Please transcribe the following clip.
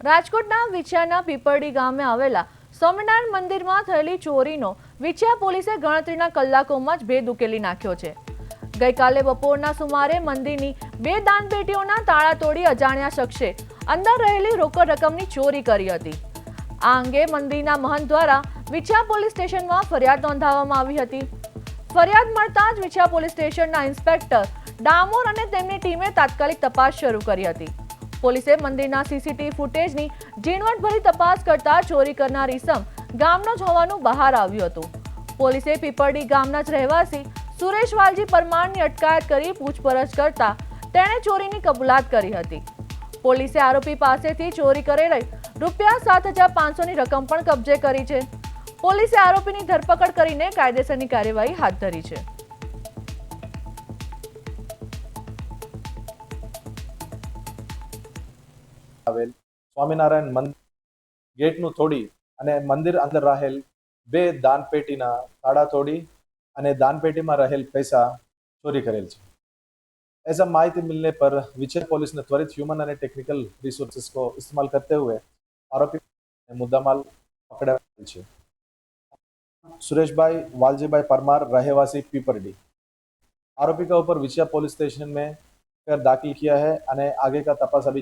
રાજકોટના વિછિયાના પીપરડી ગામે આવેલા સ્વામિનારાયણ મંદિરમાં થયેલી ચોરીનો વિછિયા પોલીસે ગણતરીના કલાકોમાં જ ભેદ ઉકેલી નાખ્યો છે। ગઈકાલે બપોરના સુમારે મંદિરની 2 દાનપેટીઓના તાળા તોડી અજાણ્યા શખ્સે અંદર રહેલી રોકડ રકમની ચોરી કરી હતી। આ અંગે મંદિરના મહંત દ્વારા વિછિયા પોલીસ સ્ટેશનમાં ફરિયાદ નોંધાવવામાં આવી હતી। ફરિયાદ મળતા જ વિછિયા પોલીસ સ્ટેશનના ઇન્સ્પેક્ટર ડામોર અને તેમની ટીમે તાત્કાલિક તપાસ શરૂ કરી હતી। પોલીસે મંદિરના સીસીટીવી ફૂટેજની ઝીણવટભરી તપાસ કરતા ચોરી કરનાર ઈસમ ગામનો જ હોવાનું બહાર આવ્યું હતું। પોલીસે પીપરડી ગામના જ રહેવાસી સુરેશ વાલજી પરમારની અટકાયત કરી પૂછપરછ કરતા તેણે ચોરીની કબૂલાત કરી હતી। પોલીસે આરોપી પાસેથી ચોરી કરેલી ₹7,500ની રકમ પણ કબજે કરી છે। પોલીસે આરોપીની ધરપકડ કરીને કાયદેસરની કાર્યવાહી હાથ ધરી છે। આવેલ સ્વામિનારાયણ મંદિર ગેટનું તોડી અને મંદિર અંદર રહેલ 2 દાનપેટીના તાળા તોડી અને દાनपेटी रहेल पैसा चोरी करेल છે। ऐसा माहिती मिलने पर विछिया पुलिस ने त्वरित ह्यूमन और टेक्निकल रिसोर्सेस को इस्तेमाल करते हुए आरोपी मुद्दामाल पकड़ा है। सुरेश भाई वालजी भाई परमार रहवासी पीपरडी आरोपी का ऊपर विछिया पुलिस स्टेशन में दाखिल किया है और आगे का तपास अभी